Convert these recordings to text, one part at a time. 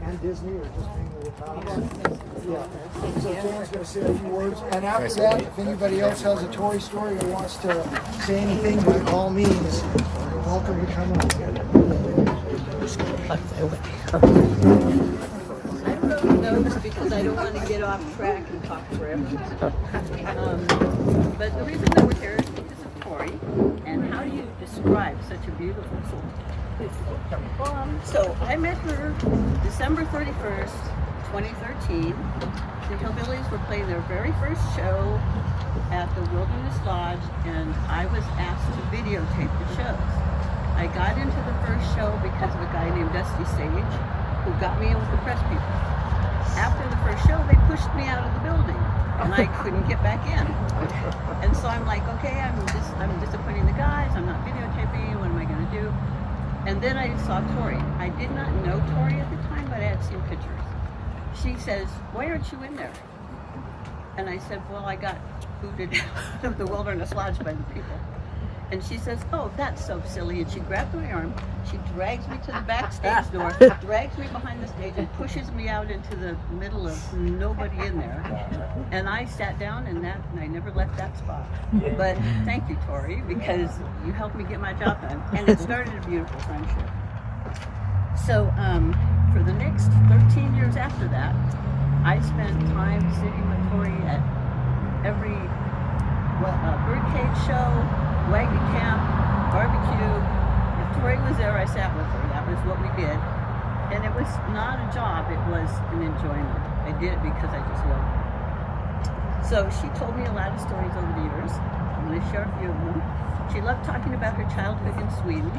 and Disney, or just mainly the comics? Yeah. So Dan's going to say a few words, and after that, if anybody else has a Thory story or wants to say anything, by all means, you're welcome to come up. I wrote notes because I don't want to get off track and talk forever. But the reason that we're here is because of Thory. And how do you describe such a beautiful soul? So I met her December 31st, 2013. The Hillbillies were playing their very first show at the Wilderness Lodge, and I was asked to videotape the shows. I got into the first show because of a guy named Dusty Sage, who got me in with the press people. After the first show, they pushed me out of the building, and I couldn't get back in. And so I'm like, okay, I'm disappointing the guys. I'm not videotaping. What am I going to do? And then I saw Thory. I did not know Thory at the time, but I had seen pictures. She says, "Why aren't you in there?" And I said, "Well, I got booted out of the Wilderness Lodge by the people." And she says, "Oh, that's so silly." And she grabbed my arm, she drags me to the backstage door, drags me behind the stage, and pushes me out into the middle of nobody in there. And I sat down, and I never left that spot. But thank you, Thory, because you helped me get my job done. And it started a beautiful friendship. So for the next 13 years after that, I spent time sitting with Thory at every birdcage show, wagon camp, barbecue. If Thory was there, I sat with her. That was what we did. And it was not a job, it was an enjoyment. I did it because I just loved it. So she told me a lot of stories over the years. I'm going to share a few of them. She loved talking about her childhood in Sweden.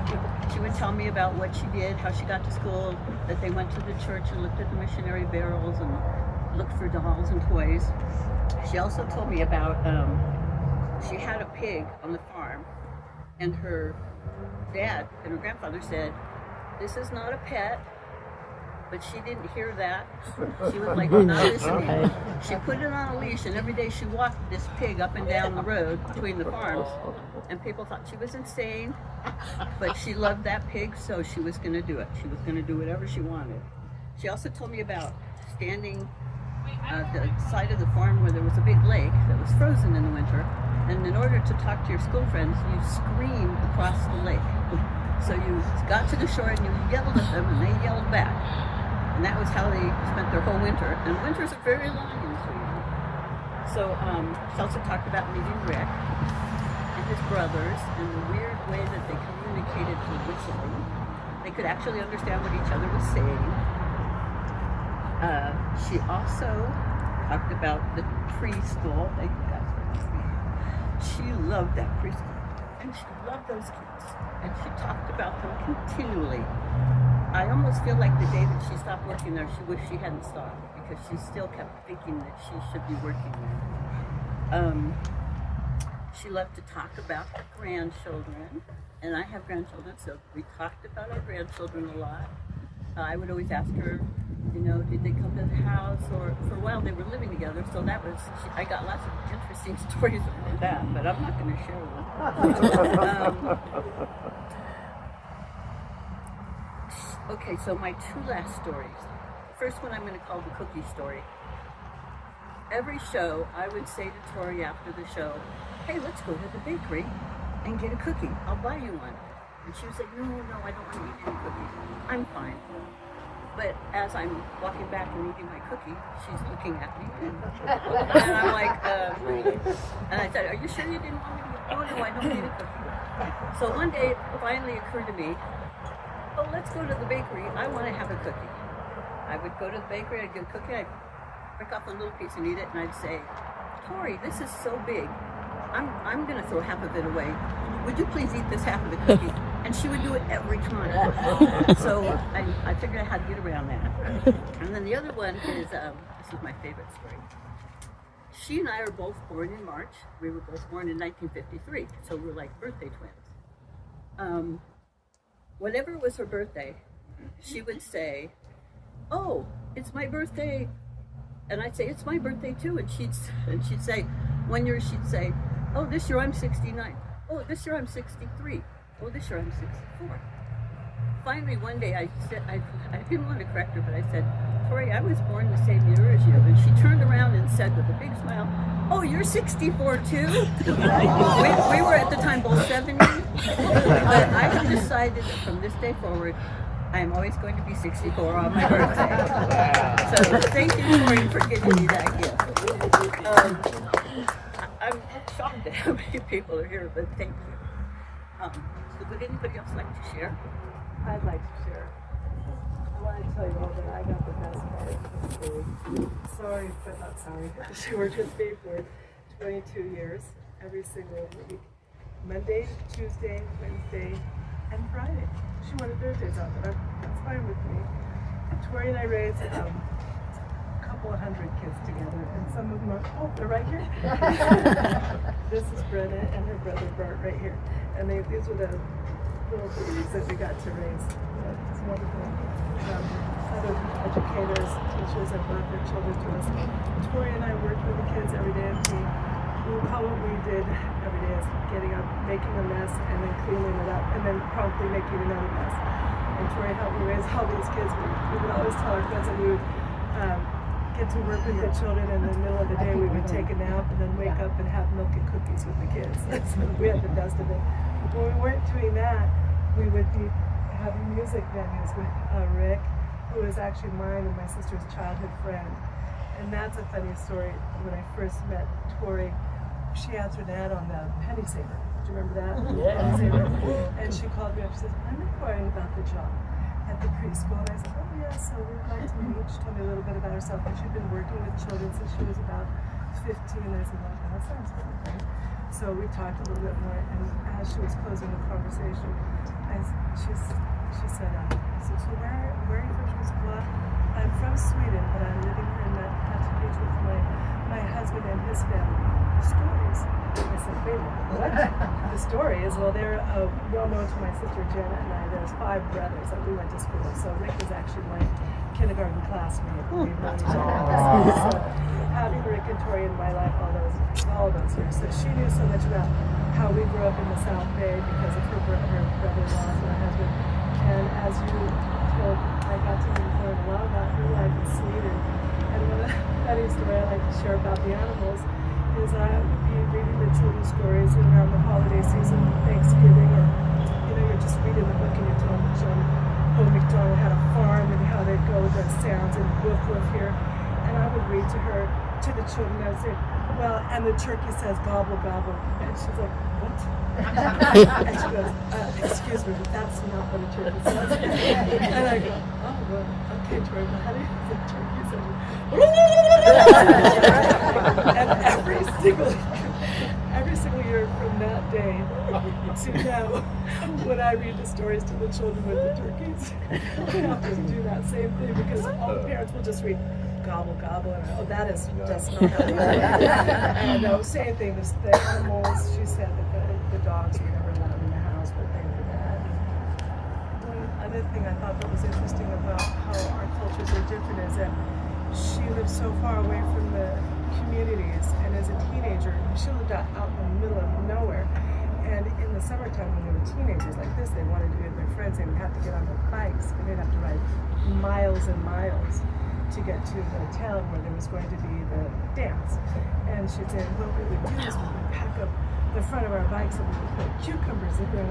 She would tell me about what she did, how she got to school, that they went to the church and looked at the missionary barrels and looked for dolls and toys. She also told me about she had a pig on the farm, and her dad and her grandfather said, "This is not a pet," but she didn't hear that. She was like, not listening. She put it on a leash, and every day she walked this pig up and down the road between the farms, and people thought she was insane, but she loved that pig, so she was going to do it. She was going to do whatever she wanted. She also told me about standing at the side of the farm where there was a big lake that was frozen in the winter, and in order to talk to your school friends, you screamed across the lake. So you got to the shore and you yelled at them, and they yelled back. And that was how they spent their whole winter. And winters are very long in Sweden. So she also talked about meeting Rick and his brothers and the weird way that they communicated through whistling. They could actually understand what each other was saying. She also talked about the preschool. She loved that preschool, and she loved those kids, and she talked about them continually. I almost feel like the day that she stopped working there, she wished she hadn't stopped, because she still kept thinking that she should be working there. She loved to talk about her grandchildren, and I have grandchildren, so we talked about our grandchildren a lot. I would always ask her, did they come to the house, or for a while they were living together, so that was, I got lots of interesting stories about that, but I'm not going to share them. Okay, so my two last stories. First one I'm going to call the cookie story. Every show, I would say to Thory after the show, "Hey, let's go to the bakery and get a cookie. I'll buy you one." And she was like, no, I don't want to eat any cookies. I'm fine. But as I'm walking back and eating my cookie, she's looking at me. And I'm like, and I said, "Are you sure you didn't want me to?" "Oh, no, I don't need a cookie." So one day, it finally occurred to me, "Oh, let's go to the bakery. I want to have a cookie." I would go to the bakery, I'd get a cookie, I'd break off a little piece and eat it, and I'd say, "Thory, this is so big. I'm going to throw half of it away. Would you please eat this half of the cookie?" And she would do it every time. So I figured out how to get around that. And then the other one is, this is my favorite story. She and I are both born in March. We were both born in 1953, so we're like birthday twins. Whenever it was her birthday, she would say, "Oh, it's my birthday." And I'd say, "It's my birthday too." And she'd say, one year she'd say, "Oh, this year I'm 69. Oh, this year I'm 63. Oh, this year I'm 64. finally one day I said, I didn't want to correct her, but I said, Thory, I was born the same year as you. And she turned around and said with a big smile, oh, you're 64 too? we were at the time both 70. But I have decided that from this day forward, I'm always going to be 64 on my birthday. So thank you, Thory, for giving me that gift. I'm shocked at how many people are here, but thank you. So would anybody else like to share? I'd like to share. I want to tell you all that I got the best part of the story. Sorry, but not sorry. She worked with me for 22 years, every single week. Monday, Tuesday, Wednesday, and Friday. She wanted Thursdays off, but that's fine with me. Thory and I raised a couple of hundred kids together, and some of them are, oh, they're right here. This is Brenna and her brother Bart right here. And these were the little babies that we got to raise. It's wonderful. Other educators, teachers that brought their children to us. Thory and I worked with the kids every day, and all we did every day is getting up, making a mess, and then cleaning it up, and then promptly making another mess. And Thory helped me raise all these kids. We would always tell our friends that we would get to work with the children, and in the middle of the day we would take a nap and then wake up and have milk and cookies with the kids. So we had the best of it. When we weren't doing that, we would be having music venues with Rick, who is actually mine and my sister's childhood friend. And that's a funny story. When I first met Thory, she answered an ad on the Penny Saver. Do you remember that? Yeah. Penny Saver. And she called me up. She says, I'm inquiring about the job at the preschool. And I said, oh yeah, so we'd like to meet. She told me a little bit about herself. And she'd been working with children since she was about 15. And I said, well, that sounds really great. So we talked a little bit more. And as she was closing the conversation, she said, so where are you from? She was, well, I'm from Sweden, but I'm living here in Massachusetts with my husband and his family. The stories. I said, wait a minute, what? The story is, well, they're well known to my sister Janet and I. There's 5 brothers that we went to school with. So Rick was actually my kindergarten classmate. So having Rick and Thory in my life all those years. So she knew so much about how we grew up in the South Bay because of her brother-in-law and my husband. And as you told, I got to learn a lot about her life in Sweden. And one of the funny story I like to share about the animals is I would be reading the children's stories around the holiday season, Thanksgiving, or you're just reading the book and you're telling the children, Old MacDonald had a farm and how they'd go with the sounds and woof woof here. And I would read to the children, I would say, well, and the turkey says gobble gobble. And she's like, what? And she goes, excuse me, but that's not what a turkey says. And I go, oh, well, okay, Thory, but how do you say turkey says? And every single year from that day to now, when I read the stories to the children with the turkeys, we have to do that same thing because all the parents will just read gobble gobble and oh, that is just not how they do it. And same thing, the animals, she said that the dogs were never allowed in the house, but they were bad. One other thing I thought that was interesting about how our cultures are different is that she lived so far away from the communities, and as a teenager, she lived out in the middle of nowhere. And in the summertime, when they were teenagers like this, they wanted to be with their friends. They would have to get on their bikes, and they'd have to ride miles and miles to get to the town where there was going to be the dance. And she'd say, what we would do is we would pack up the front of our bikes and we would put cucumbers in there.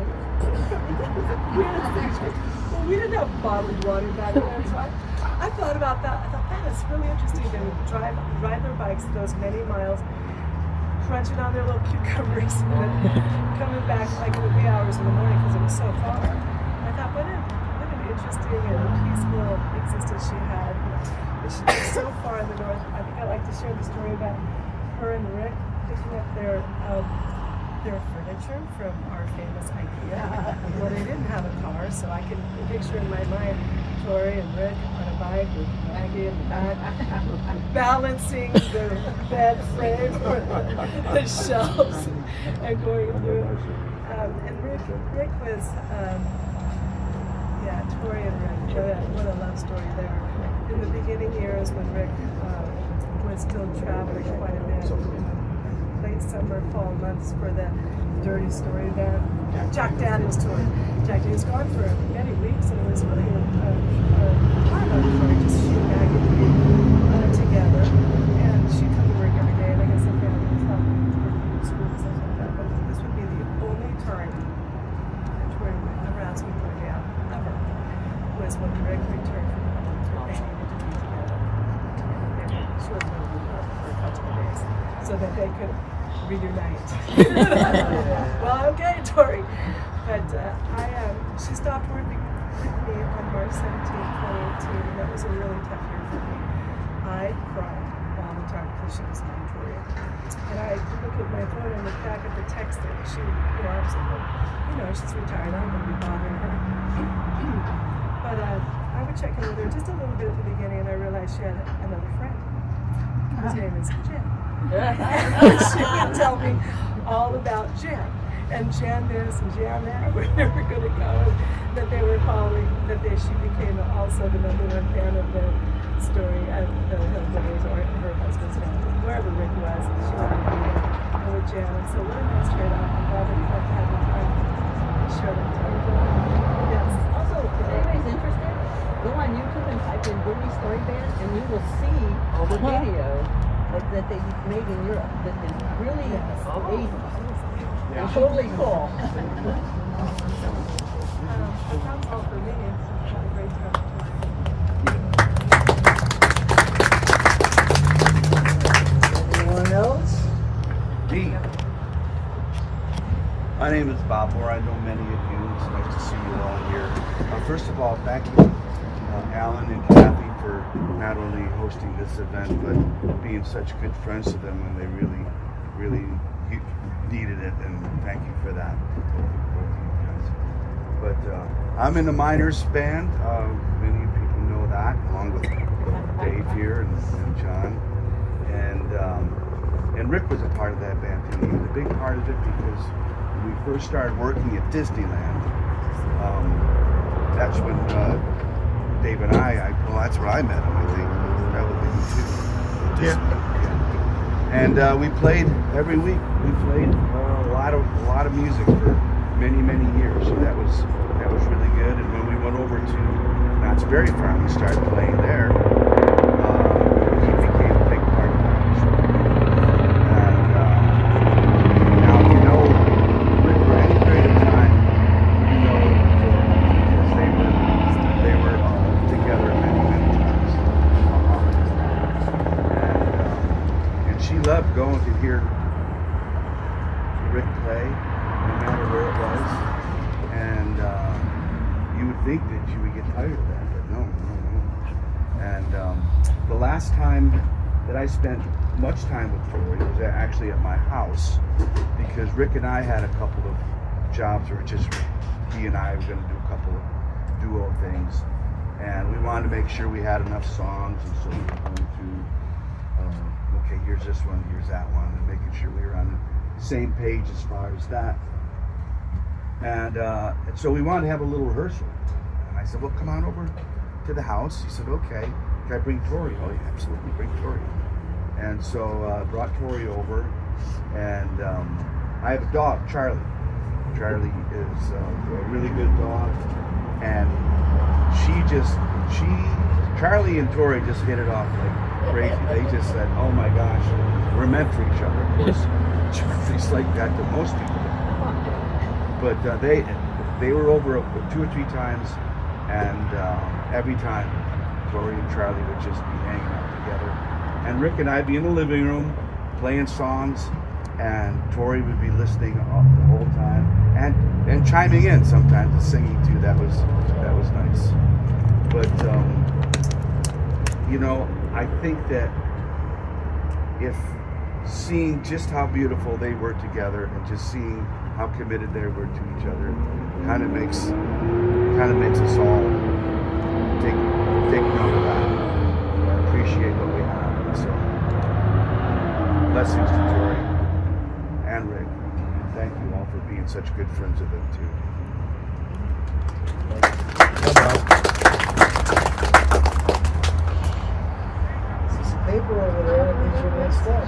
Well, we didn't have bottled water back then, so I thought about that. I thought that is really interesting. They would ride their bikes those many miles, crunching on their little cucumbers, and then coming back like in the wee hours in the morning because it was so far. I thought, what an interesting and peaceful existence she had. She was so far in the north. I think I'd like to share the story about her and Rick picking up their furniture from our famous IKEA. Well, they didn't have a car, so I can picture in my mind Thory and Rick on a bike with Maggie in the back, balancing the bed frame or the shelves and going through. And Rick was, Thory and Rick, what a love story there. In the beginning years when Rick was still traveling quite a bit in the late summer, fall months for the Dirty Story band. Jack Daniels tour. Jack Daniels gone for many weeks, and it was really a highlight for her, just she and Maggie together. And she'd come to work every day, and I guess her family was helping with school and stuff like that. But this would be the only time that Tori would harass me for a day ever, was when Rick returned from home. They needed to be together. And she was going to be home for a couple of days so that they could reunite. Well, okay, Tori. But she stopped working with me on March 17, 2018, and that was a really tough year for me. I cried all the time because she was my Tori. And I could look at my phone and look back at the text that she, I was like, well, she's retired, I'm going to be bothering her. But I would check in with her just a little bit at the beginning, and I realized she had another friend. His name is Jim. She would tell me all about Jen, and Jen this and Jen that, where they were going to go, that they were following, she became also the #1 fan of the story at the Hillbillies, or her husband's family, wherever Rick was. She wanted to be with Jen, and so what a nice trade off. I'm glad that you got to have the time to show that to me. Yes. Also, if anybody's interested, go on YouTube and type in Dirty Story Band, and you will see the video that they made in Europe that is really amazing. And totally cool. That's all for me. Had a great time. Anyone else? Me. My name is Bob Moore. I know many of you. It's nice to see you all here. First of all, thank you, Alan and Kathy, for not only hosting this event, but being such good friends to them when they really needed it. And thank you for that, both of you guys. But I'm in the Miners band. Many people know that, along with Dave here and John. And Rick was a part of that band too. He was a big part of it because when we first started working at Disneyland, that's when Dave and well, that's where I met him, I think. Probably you too. Yeah. And we played every week. We played a lot of music for many years. So that was really good. And when we went over to Knott's Berry Farm, we started playing there. He became a big part of that. And now Rick, for any period of time, because they were together many times. And she loved going to hear Rick play, no matter where it was. And you would think that you would get tired of that, but no. And the last time that I spent much time with Thory was actually at my house, because Rick and I had a couple of jobs where just he and I were going to do a couple of duo things, and we wanted to make sure we had enough songs, and so we were going through, okay, here's this one, here's that one, and making sure we were on the same page as far as that. And so we wanted to have a little rehearsal, and I said, well, come on over to the house. He said, okay. Can I bring Thory? Oh, yeah, absolutely, bring Thory. And so brought Thory over, and I have a dog, Charlie. Charlie is a really good dog, and Charlie and Thory just hit it off like crazy. They just said, oh my gosh, we're meant for each other. Of course, Charlie's like that to most people. But they were over 2 or 3 times, and every time Thory and Charlie would just be hanging out together. And Rick and I'd be in the living room playing songs, and Thory would be listening the whole time and chiming in sometimes and singing too. That was nice. But I think that if seeing just how beautiful they were together and just seeing how committed they were to each other kind of makes us all take note of that and appreciate what we have. So blessings to Thory and Rick. Thank you all for being such good friends of them too. There's some paper over there that means you're next up.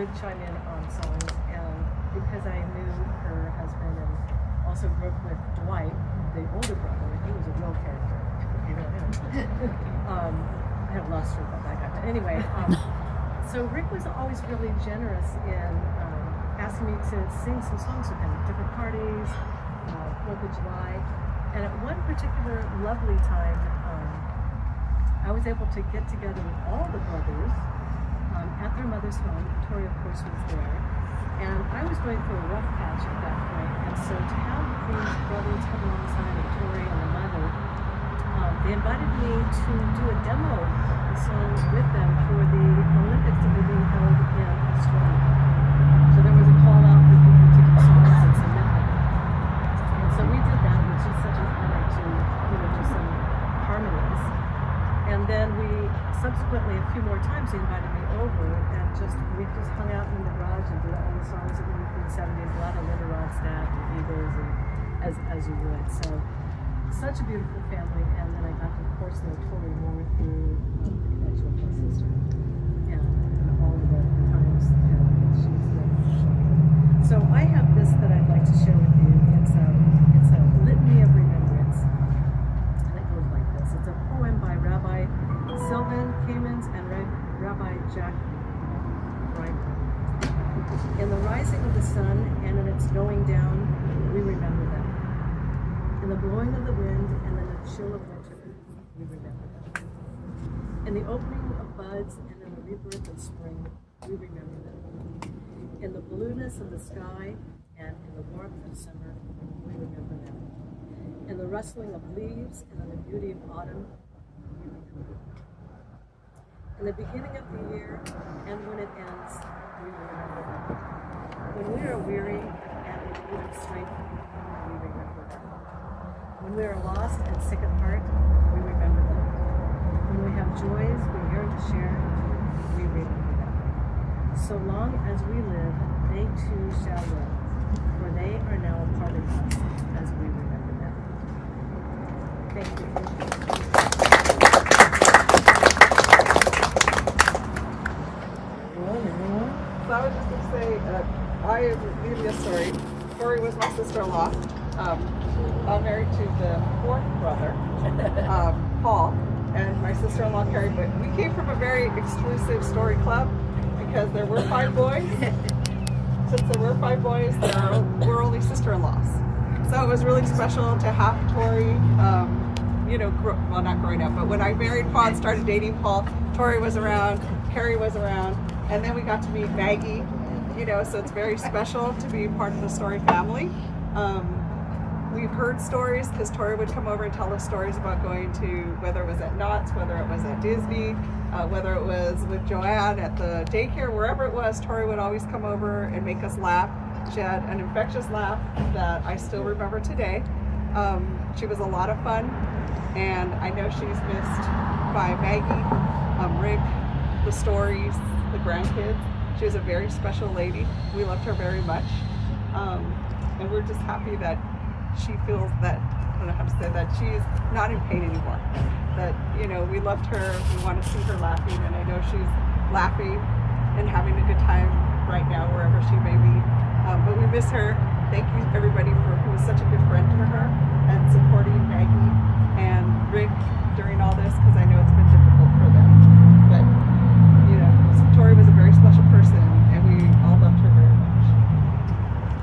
would chime in on songs, and because I knew her husband and also grew up with Dwight, the older brother, he was a real character. You know him. I have lost her about that guy, but anyway. So Rick was always really generous in asking me to sing some songs with him at different parties, 4th of July. And at one particular lovely time, I was able to get together with all the brothers at their mother's home. Thory, of course, was there. And I was going through a rough patch at that point. And so to have these brothers come alongside of Thory and the mother, they invited me to do a demo song with them for the Olympics that were being held in Australia. So there was a call out for people to do songs and submit them. And so we did that, which is such an honor to, do some harmonies. And then we subsequently, a few more times, they invited me over, and we just hung out in the garage and did all the songs that we did in the 70s, a lot of Linda Ronstadt and Eagles, and as you would. So such a beautiful family, and then I got to, of course, know Thory more through the connection with my sister and all of the times that she's lived. So I have this that I'd like to share with you. It's a litany of remembrance, and it goes like this. It's a poem by Rabbi Sylvan Kamens and Rabbi Jack Reimer. In the rising of the sun and in its going down, we remember them. In the blowing of the wind and in the chill of winter, we remember them. In the opening of buds and in the rebirth of spring, we remember them. In the blueness of the sky and in the warmth of summer, we remember them. In the rustling of leaves and in the beauty of autumn, we remember them. In the beginning of the year and when it ends, we remember them. When we are weary and in need of strength, we remember them. When we are lost and sick at heart, we remember them. When we have joys we yearn to share, we remember them. So long as we live, they too shall live, for they are now a part of us as we remember them. Thank you. So I was just going to say, I give you a story. Thory was my sister-in-law. I'm married to the 4th brother, Paul, and my sister-in-law Carrie. But we came from a very exclusive story club because there were 5 boys. Since there were 5 boys, we're only sister-in-laws. So it was really special to have Thory, well, not growing up, but when I married Paul and started dating Paul, Thory was around, Carrie was around, and then we got to meet Maggie, so it's very special to be part of the Storey family. We've heard stories because Thory would come over and tell us stories about going to, whether it was at Knott's, whether it was at Disney, whether it was with Joanne at the daycare, wherever it was, Thory would always come over and make us laugh. She had an infectious laugh that I still remember today. She was a lot of fun, and I know she's missed by Maggie, Rick, the Storeys, the grandkids. She was a very special lady. We loved her very much, and we're just happy that she feels that, I don't know how to say that, she's not in pain anymore. That, we loved her, we want to see her laughing, and I know she's laughing and having a good time right now, wherever she may be. But we miss her. Thank you everybody who was such a good friend to her and supporting Maggie and Rick during all this, because I know it's been difficult for them. But, Thory was a very special person, and we all loved her very much.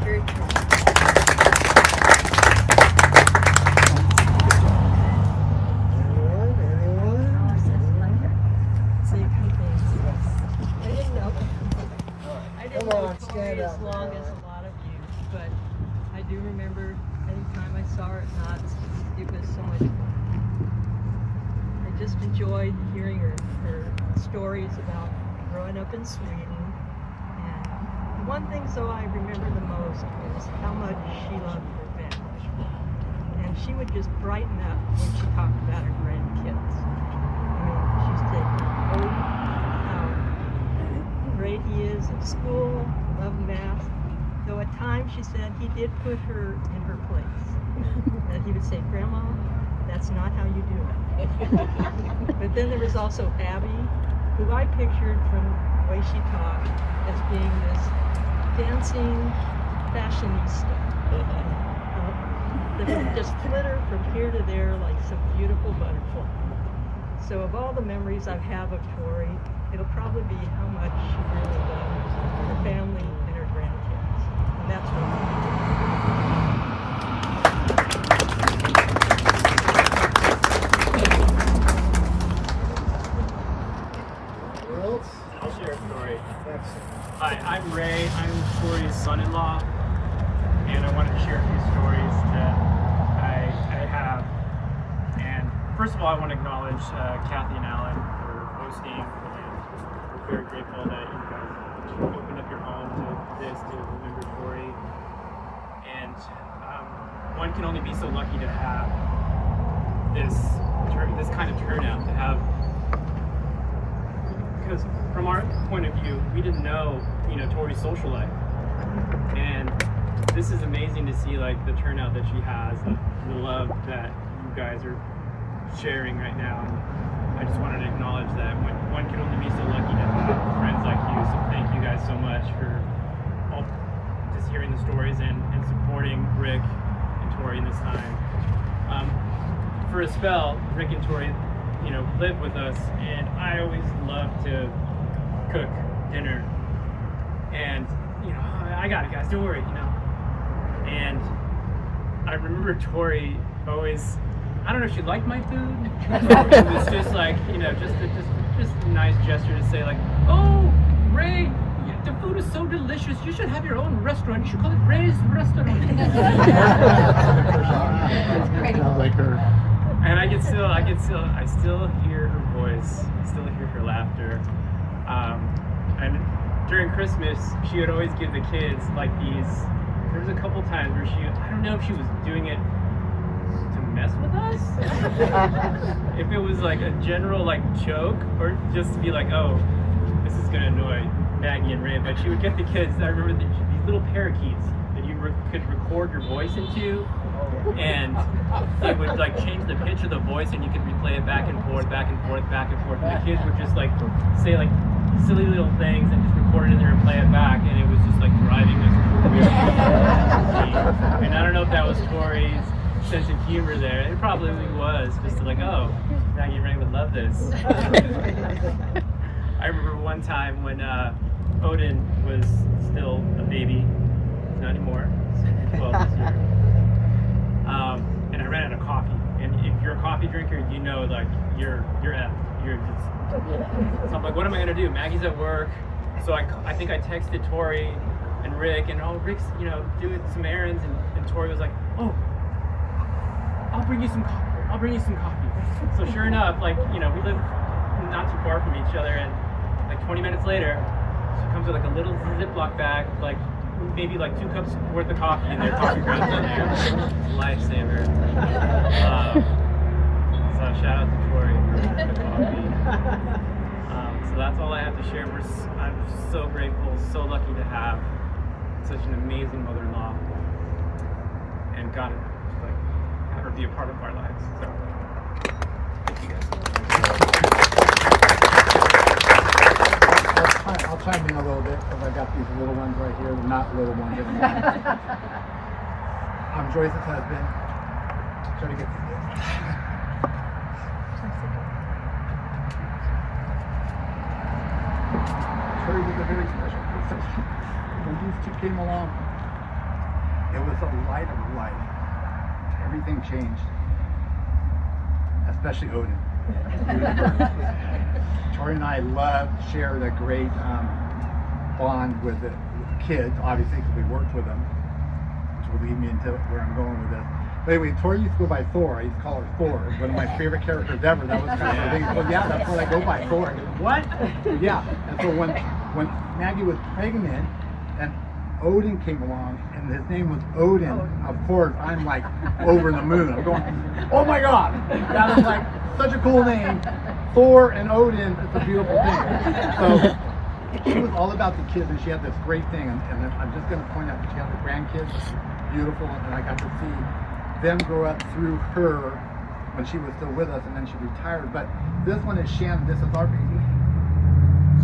Very true. As long as a lot of you, but I do remember anytime I saw her at Knott's, it was so much fun. I just enjoyed hearing her stories about growing up in Sweden. And the one thing I remember the most was how much she loved her family. And she would just brighten up when she talked about her grandkids. I mean, she's taken how great he is at school, loved math. Though at times she said he did put her in her place. And he would say, "Grandma, that's not how you do it." But then there was also Abby, who I pictured from the way she talked, as being this dancing fashionista. That would just flitter from here to there like some beautiful butterfly. So of all the memories I have of Thory, it'll probably be how much she really loves her family and her grandkids. And that's what I'll share a story. Hi, I'm Ray. I'm Thory's son-in-law, and I wanted to share a few stories that I have. And first of all, I want to acknowledge Kathy and Alan for hosting, and we're very grateful that you guys opened up your home to this to remember Thory. And one can only be so lucky to have this kind of turnout, to have. Because from our point of view, we didn't know, Thory's social life, and this is amazing to see, like, the turnout that she has, the love that you guys are sharing right now. And I just wanted to acknowledge that one can only be so lucky to have friends like you. So thank you guys so much for all just hearing the stories and supporting Rick and Thory in this time. For a spell, Rick and Thory lived with us, and I always loved to cook dinner. And I got it, guys, don't worry, And I remember Thory always, I don't know if she liked my food, it was just like, just a nice gesture to say, like, oh, Ray, the food is so delicious, you should have your own restaurant, you should call it Ray's Restaurant. And I still hear her voice, I still hear her laughter. And during Christmas, she would always give the kids like these. There was a couple times where I don't know if she was doing it to mess with us, if it was like a general like joke, or just to be like, oh, this is gonna annoy Maggie and Ray. But she would get the kids. I remember these little parakeets that you could record your voice into. And it would like change the pitch of the voice, and you could replay it back and forth, back and forth, back and forth. And the kids would just like say like silly little things and just record it in there and play it back, and it was just like driving us crazy. And I don't know if that was Thory's sense of humor there. It probably was, just like, oh, Maggie and Ray would love this. I remember one time when Odin was still a baby. He's not anymore. He's 12 this year. And I ran out of coffee. And if you're a coffee drinker, like you're effed. You're just. So I'm like, what am I gonna do? Maggie's at work, so I think I texted Thory and Rick, and Rick's doing some errands, and Thory was like, oh, I'll bring you some coffee. So sure enough, like we live not too far from each other, and like 20 minutes later, she comes with like a little Ziploc bag, like maybe like 2 cups worth of coffee in there, coffee grounds in there. Lifesaver. So shout out to Thory for the coffee. So that's all I have to share. I'm so grateful, so lucky to have such an amazing mother-in-law, and got to have her be a part of our lives. So thank you guys. I'll chime in a little bit because I got these little ones right here. They're not little ones. I'm Joyce's husband. Try to get through this. Thory was a very special person. When these two came along, it was a light of life. Everything changed, especially Odin. Thory and I shared a great bond with the kids, obviously, because we worked with them, which will lead me into where I'm going with this. But anyway, Thory used to go by Thor. I used to call her Thor. One of my favorite characters ever. That was kind of the thing. Well, yeah, that's what I go by, Thor. What? Yeah. And so when Maggie was pregnant and Odin came along, and his name was Odin, of course, I'm like over the moon. I'm going, oh my God, that is like such a cool name. Thor and Odin, it's a beautiful thing. So she was all about the kids, and she had this great thing. And I'm just going to point out that she had the grandkids, beautiful, and I got to see them grow up through her when she was still with us, and then she retired. But this one is Shannon. This is our baby.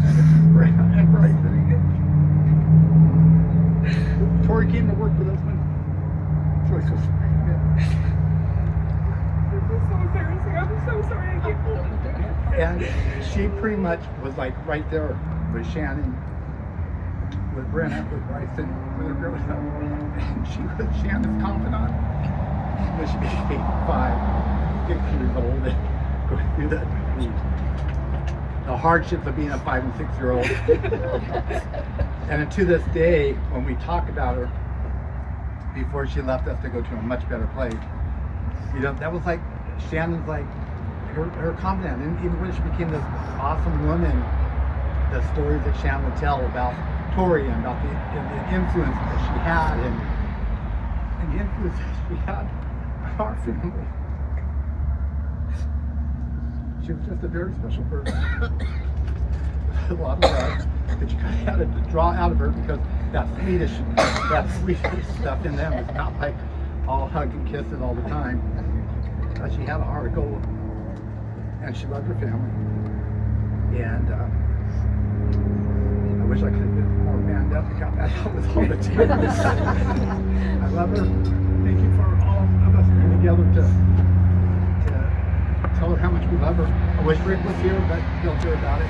And this is Brea. Right. Thory came to work with us when Joyce was pregnant. This is so embarrassing. I'm so sorry I can't hold it. And she pretty much was like right there with Shannon, with Brenna, with Bryson, with her growing up. And she was Shannon's confidant when she became 6 years old, and going through the hardships of being a 5 and 6 year old. And to this day, when we talk about her, before she left us to go to a much better place, you know, that was like Shannon's like her confidant. And even when she became this awesome woman, the stories that Shannon would tell about Thory and about the influence that she had and the influence that she had on our family. She was just a very special person. A lot of love that you kind of had to draw out of her, because that Swedish stuff in them is not like all hug and kisses all the time. She had a heart of gold, and she loved her family. And I wish I could have been more manned up and got that out with all the tears. I love her. Thank you for all of us being together to tell her how much we love her. I wish Rick was here, but he'll hear about it.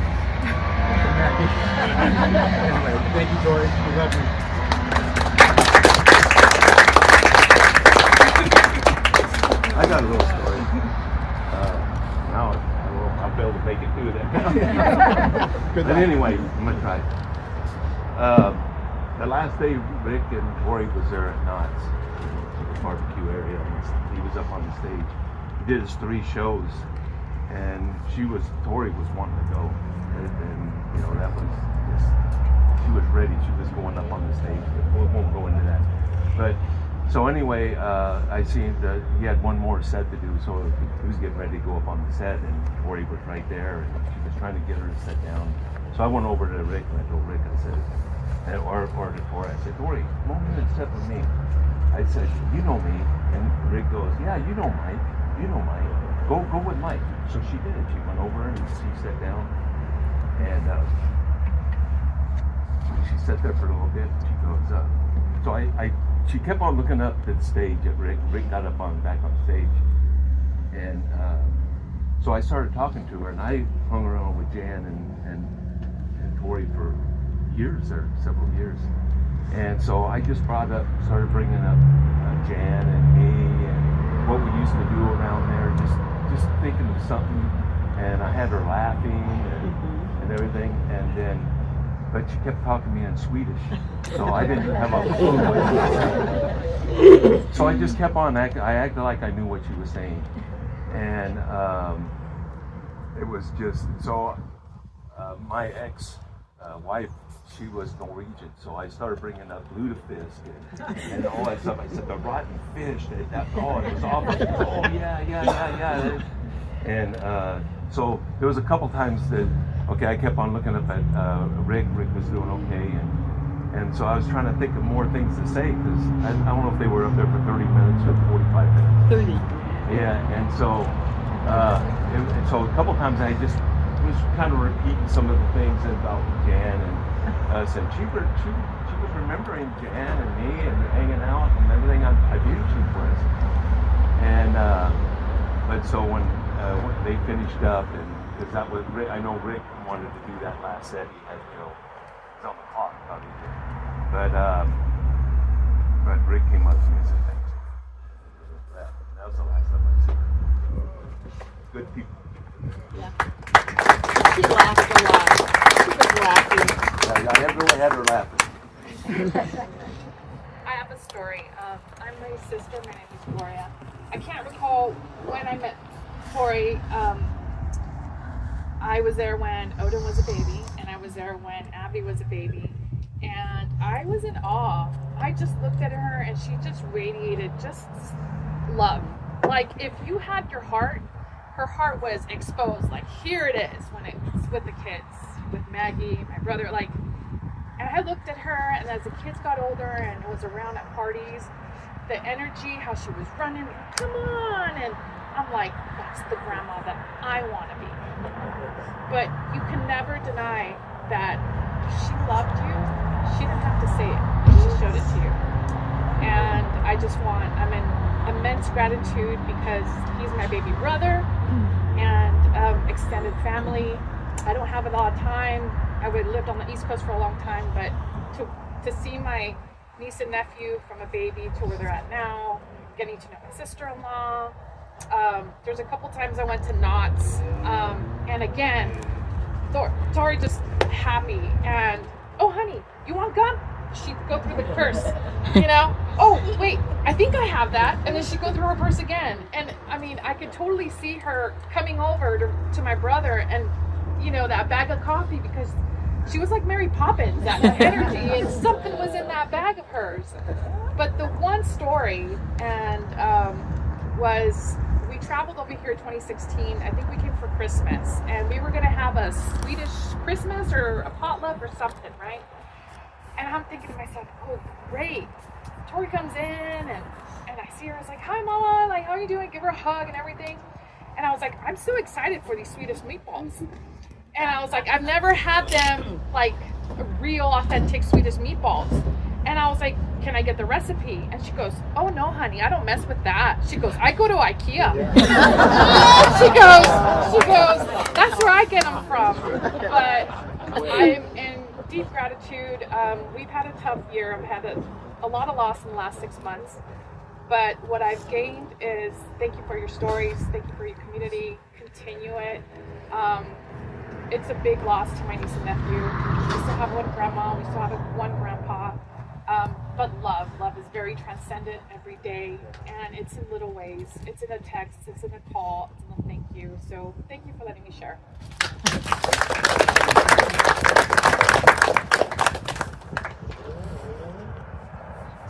Anyway, thank you, Thory. We love you. I got a little story. Now I'll be able to make it through that. But anyway, I'm gonna try. The last day Rick and Thory was there at Knott's, the barbecue area, and he was up on the stage. He did his 3 shows, and Thory was wanting to go, and you know, that was just, she was ready. She was going up on the stage, but we won't go into that. But so anyway, I seen that he had one more set to do, so he was getting ready to go up on the set, and Thory was right there, and she was trying to get her to sit down. So I went over to Rick, and I told Rick, I said, or to Thory, I said, Thory, come over and sit with me. I said, you know me. And Rick goes, yeah, you know Mike. You know Mike. Go with Mike. So she did. She went over and she sat down, and she sat there for a little bit. She goes, so she kept on looking up at the stage at Rick. Rick got up back on stage, and so I started talking to her, and I hung around with Jan and Thory for years there, several years. And so I just started bringing up Jan and me and what we used to do around there, just thinking of something. And I had her laughing and everything. And then, but she kept talking to me in Swedish, so I didn't have a clue what she was saying. So I just kept on acting. I acted like I knew what she was saying, and it was just so. My ex-wife, she was Norwegian, so I started bringing up lutefisk and all that stuff. I said the rotten fish. It was awful. She goes, oh yeah. And so there was a couple times that, okay, I kept on looking up at Rick. Rick was doing okay, and so I was trying to think of more things to say, because I don't know if they were up there for 30 minutes or 45 minutes. 30. Yeah, and so so a couple times I just was kind of repeating some of the things about Jan, and said she was remembering Jan and me and hanging out and everything. I knew she was. And but so when they finished up, and because that was Rick, I know Rick wanted to do that last set. He had to go. It's on the clock, probably. But Rick came up to me and said thanks. That was the last time I seen her. Good people. Yeah. She laughed a lot. She was laughing. I really had her laughing. I have a story. I'm my sister. My name is Gloria. I can't recall when I met Thory. I was there when Odin was a baby, and I was there when Abby was a baby, and I was in awe. I just looked at her, and she just radiated just love. Like if you had your heart, her heart was exposed. Like here it is when it's with the kids, with Maggie, my brother. Like, and I looked at her, and as the kids got older and was around at parties, the energy, how she was running, come on, and I'm like, that's the grandma that I want to be. But you can never deny that she loved you, she didn't have to say it. She showed it to you. And I'm in immense gratitude because he's my baby brother and extended family. I don't have a lot of time. I would have lived on the East Coast for a long time, but to see my niece and nephew from a baby to where they're at now, getting to know my sister-in-law. There's a couple times I went to Knott's, and again, Thory just happy, and oh honey, you want gum? She'd go through the purse, you know? Oh wait, I think I have that, and then she'd go through her purse again, and I mean, I could totally see her coming over to my brother, and you know, that bag of coffee, because she was like Mary Poppins, that energy, and something was in that bag of hers. But the one story, and was we traveled over here in 2016. I think we came for Christmas, and we were gonna have a Swedish Christmas or a potluck or something, right? And I'm thinking to myself, oh great, Thory comes in, and I see her. I was like, hi mama, like how are you doing? Give her a hug and everything. And I was like, I'm so excited for these Swedish meatballs. And I was like, I've never had them like real authentic Swedish meatballs. And I was like, can I get the recipe? And she goes, oh no honey, I don't mess with that. She goes, I go to IKEA. she goes, that's where I get them from. But I'm in deep gratitude. We've had a tough year. I've had a lot of loss in the last 6 months. But what I've gained is thank you for your stories. Thank you for your community. Continue it. It's a big loss to my niece and nephew. We still have one grandma, we still have one grandpa. But love is very transcendent every day, and it's in little ways. It's in a text, it's in a call, it's in a thank you. So thank you for letting me share.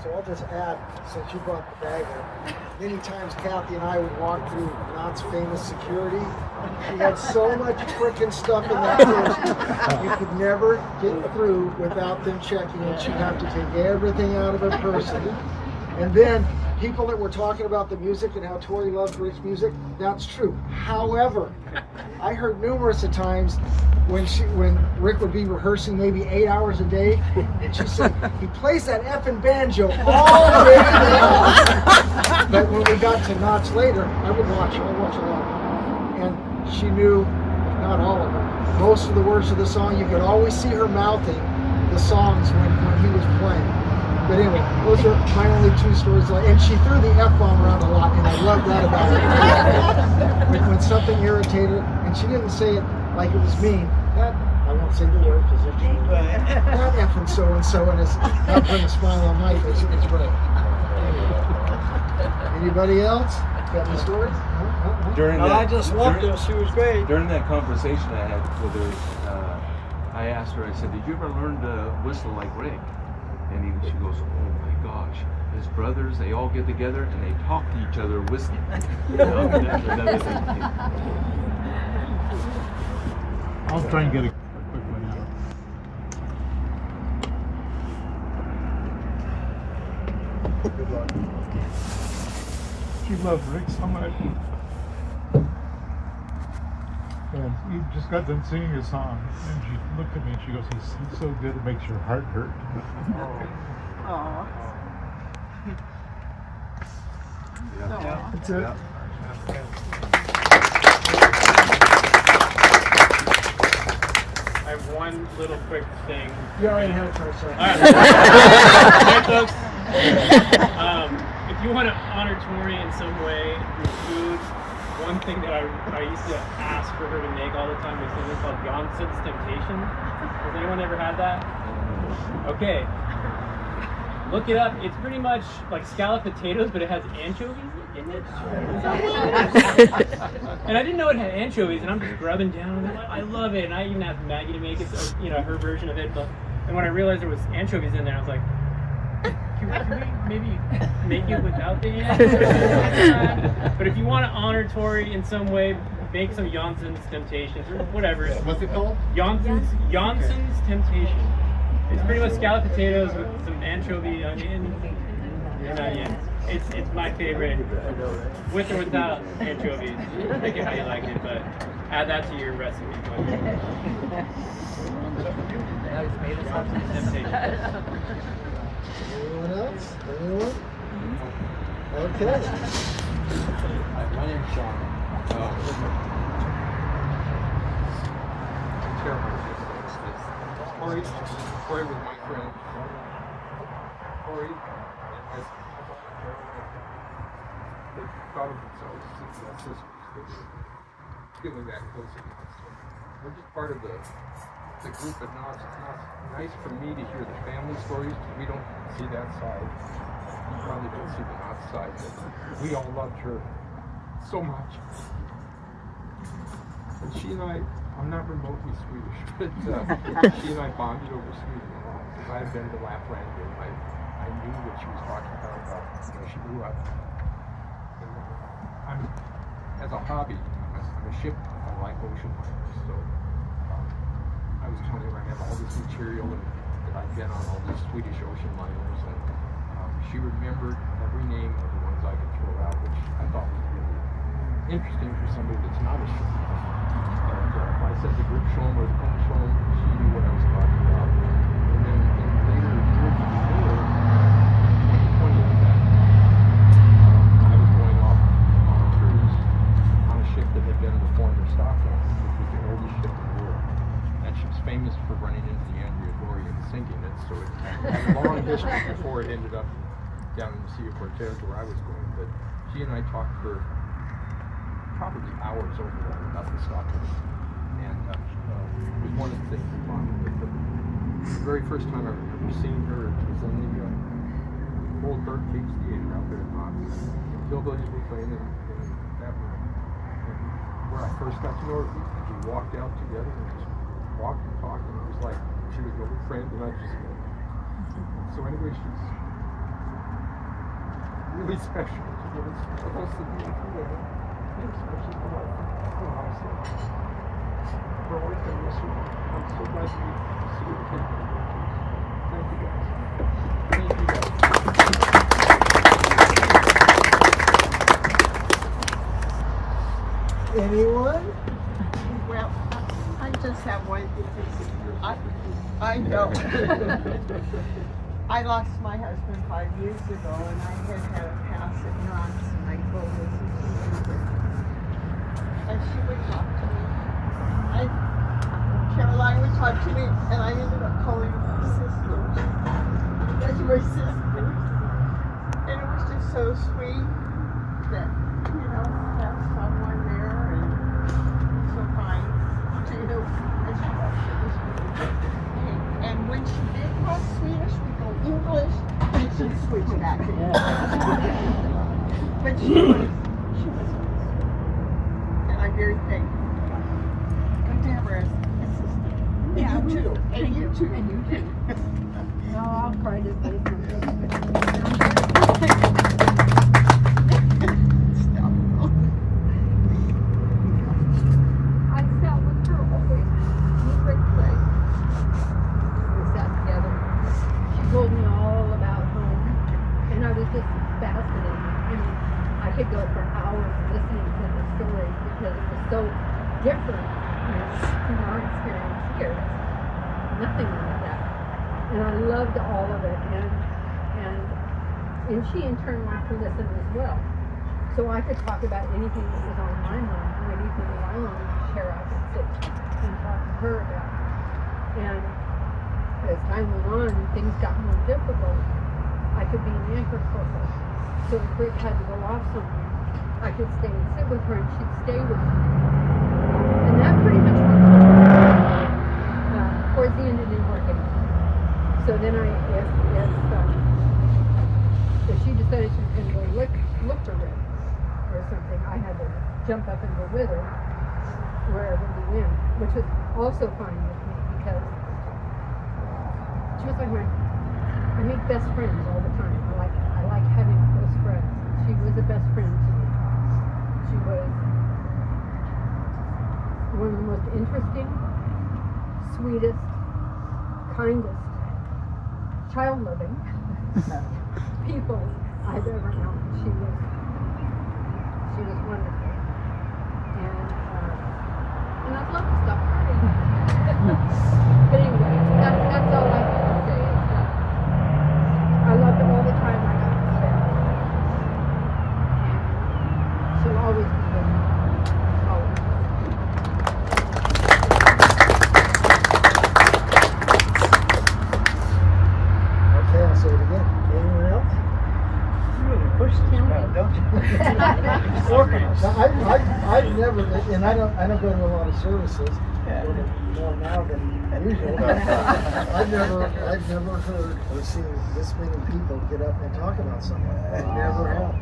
So I'll just add, since you brought the bag up, many times Kathy and I would walk through Knott's famous security. She had so much freaking stuff in that purse, you could never get through without them checking it. She'd have to take everything out of her person. And then people that were talking about the music and how Thory loved Rick's music, that's true. However, I heard numerous of times when Rick would be rehearsing maybe 8 hours a day, and she said, he plays that effing banjo all day long. But when we got to Knott's later, I would watch a lot. And she knew, not all of them, most of the words of the song. You could always see her mouthing the songs when he was playing. But anyway, those are my only two stories. And she threw the F-bomb around a lot, and I love that about her. When something irritated her, and she didn't say it like it was mean. That, I won't say the word because it's that effing so-and-so, and it's not putting a smile on my face. It's great. Anybody else? Got any stories? I just loved her. She was great. During that conversation I had with her, I asked her, I said, did you ever learn to whistle like Rick? And she goes, oh my gosh, his brothers, they all get together and they talk to each other whistling. I'll try and get a quick one out. Good luck. She loved Rick so much. And he just got done singing a song, and she looked at me and she goes, he sings so good it makes your heart hurt. Yeah. That's it. I have one little quick thing. You already had it for a second. Alright, folks. If you want to honor Thory in some way through food, one thing that I used to ask for her to make all the time was something called Johnson's Temptation. Has anyone ever had that? Okay. Look it up. It's pretty much like scalloped potatoes, but it has anchovies in it. And I didn't know it had anchovies, and I'm just grubbing down. And I love it, and I even asked Maggie to make it, so, you know, her version of it. But and when I realized there was anchovies in there, I was like, can we maybe make it without the anchovies? But if you want to honor Thory in some way, make some Johnson's Temptations or whatever. What's it called? Johnson's Temptation. It's pretty much scalloped potatoes with some anchovy, onion, and onions. It's my favorite, with or without anchovies. Take it how you like it, but Add that to your recipe. Anyone else? Anyone? Okay. My name's Sean. Thory was my friend. Thory and my they thought of themselves as sisters. They were feeling that close to us. We're just part of the group at Knott. It's not nice for me to hear the family stories because we don't see that side. You probably don't see the Knott side, but we all loved her so much. And she and I'm not remotely Swedish, but she and I bonded over Sweden because I had been to Lapland and I knew what she was talking about where she grew up. And as a hobby, I'm a ship. I like ocean liners, so I was telling her I have all this material and that I've been on all these Swedish ocean liners, and she remembered every name of the ones I could throw out, which I thought was really interesting for somebody that's not a ship. If I said the grip shown or the cone shown, she knew what I was talking about. And then in later years before 2020, in fact, I was going off on a cruise on a ship that had been the former Stockholm, which was the oldest ship in the world. That ship's famous for running into the Andrea Dory and sinking it, so it had a long history before it ended up down in the Sea of Cortez where I was going. But she and I talked for probably hours over that about the Stockholm. And it was one of the things we bonded with. The very first time I remember seeing her was in the old Bird Cage Theater out there in Knott. Hillbillies were playing in that room. And where I first got to know her, we walked out together and just walked and talked, and it was like she was an old friend, and I just so anyway, she's really special to us, the beautiful women, and especially the wife of the house. We're always going to miss her. I'm so glad to see her again. Thank you guys. Thank you guys. Anyone? Well, I just have one because I know. I lost my husband 5 years ago, and I had a pass at Knott's, and I told her and she would talk to me. Caroline would talk to me, and I ended up calling her my sister. That's my sister. And it was just so sweet that, you know, have someone there and so kind to you. And she thought it was really good. And when she did talk Swedish, we go English, and she'd switch back to English. But she was awesome. And I'm very thankful. Good to have her as assistant. Yeah, you too. And you too. And you too. No, I'll cry this way. I sat with her always. Rick Thory. We sat together. She told me all about home, and I was just fascinated. I mean, I could go for hours listening to the stories because it was so different from our experience here. Nothing like that. And I loved all of it, and she in turn wanted to listen as well. So I could talk about anything that was on my mind, or anything that I wanted to share. I could sit and talk to her about. And as time went on, things got more difficult. I could be an anchor for her. So if Rick had to go off somewhere, I could stay and sit with her, and she'd stay with me. And that pretty much worked. Towards the end, it didn't work anymore. So then if she decided she was going to go look for Rick or something, I had to jump up and go with her wherever we went, which was also fine with me because she was like I make best friends all the time. I like having close friends. She was a best friend to me. She was one of the most interesting, sweetest, kindest, child-loving people I've ever known. She was wonderful. And I'd love to stop by. But anyway, that's all I have to say. Is that I loved all the time I got to spend with her. And she'll always be with me. Always. Okay, I'll say it again. Anyone else? You really push this crowd, don't you? Now, I've never, and I don't go to a lot of services, more now than usual. I've never heard or seen this many people get up and talk about something. I never have.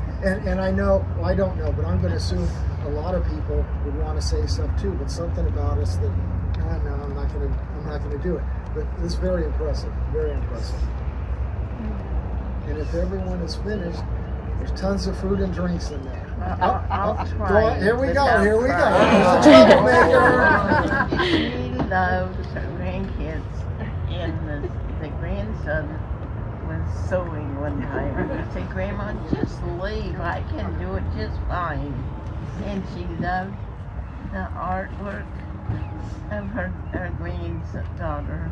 And I know, well, I don't know, but I'm going to assume a lot of people would want to say stuff too. But something about us that, no, I'm not going to do it. But it's very impressive, very impressive. And if everyone is finished, there's tons of food and drinks in there. I'll Go try. on, here we go. without Here's the crying. troublemaker. She loves her grandkids, and the grandson was sewing one time. He said, "Grandma, just leave. I can do it just fine." And she loved the artwork of her granddaughter,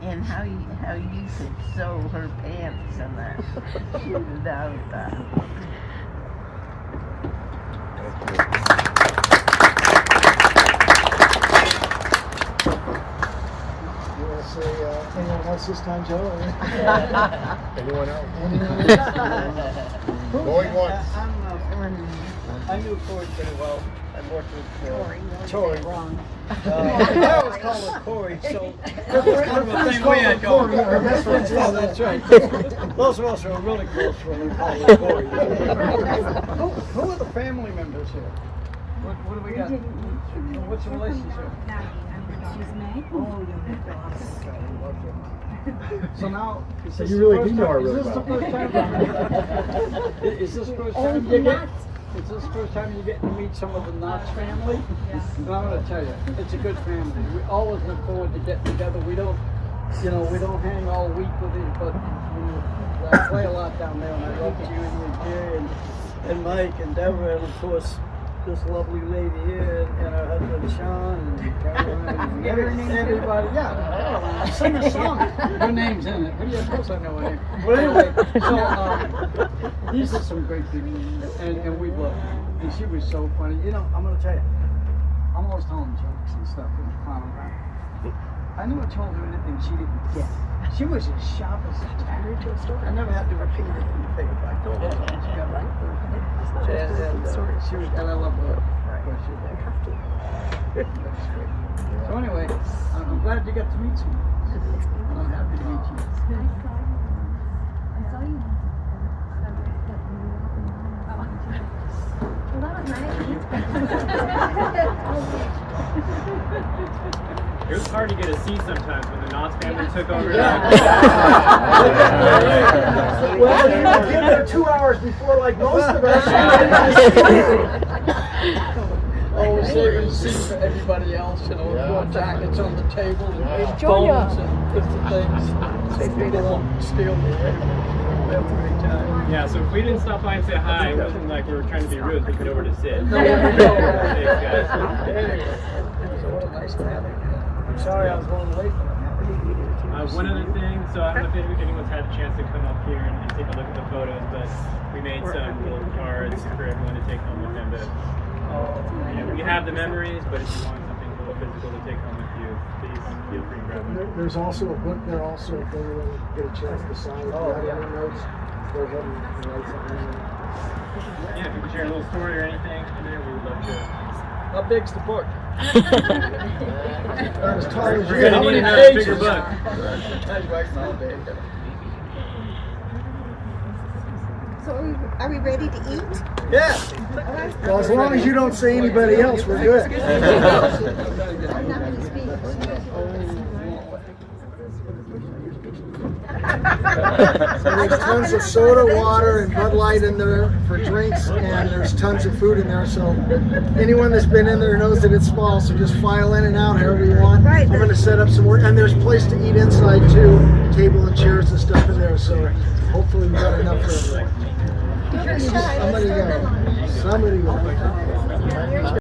and how you could sew her pants and that. She loved that. You want to say anyone else this time, Joe? Anyone else? Anyone else? Going once. I knew Thory pretty well. I worked with Thory. Thory. Wrong. I always call her Thory, so it's kind of a thing we had going. Our best friends Oh, call her that's right. Those of us who are really close to her, we call her Thory. Who are the family members here? What do we got? What's the relationship? She's May. Oh, you're So now, is So this you the really first do know time- her is really this the well. first time? Is this the first time you get? Is this the first time you get to meet some of the Knott's family? Yeah. And I'm going to tell you, it's a good family. We always look forward to getting together. We don't hang all week with it, but I play a lot down there, and I love you and Jerry and Mike and Deborah, and of course this lovely lady here and her husband Sean and Caroline and everybody. Yeah, I sing a song. Her name's in it. Of course I know her name. But anyway, so these are some great people, and we love her. And she was so funny. You know, I'm gonna tell you, I'm always telling jokes and stuff and clowning around. I never told her anything she didn't get. She was as sharp as a tack. I never had to repeat anything. I told her something, she got right first. She was, and I love her. That's great. So anyway, I'm glad you got to meet some. And I'm happy to meet you. I saw you. Well, that was nice. It was hard to get a seat sometimes when the Knott family took over. Well, you don't get there 2 hours before, like most of us. Always saving seats for everybody else, you know, more jackets on the table and phones and different things. So people won't steal me every time. Yeah, so if we didn't stop by and say hi, it wasn't like we were trying to be rude, we could over to sit. Anyway, Thanks, guys. so what a nice family. I'm sorry I was going late, but I'm happy to be here. One other thing, so I don't know if anyone's had a chance to come up here and take a look at the photos, but we made some little cards for everyone to take home with them. But you have the memories, but if you want something a little physical to take home with you, please feel free to grab them. There's also a book there also if anyone get a chance to sign. If you have any notes, go ahead and write something in there. Yeah, if you could share a little story or anything in there, we would love to. How big's the book? As tall as We're gonna need another bigger book. So are we ready to eat? Yeah. Well, as long as you don't say anybody else, we're good. I'm not going to speak. So there's tons of soda, water, and Bud Light in there for drinks, and there's tons of food in there. So anyone that's been in there knows that it's small. So just file in and out however you want. Right. I'm going to set up some more, and there's place to eat inside too, table and chairs and stuff in there. So hopefully we got enough for everyone. Somebody go.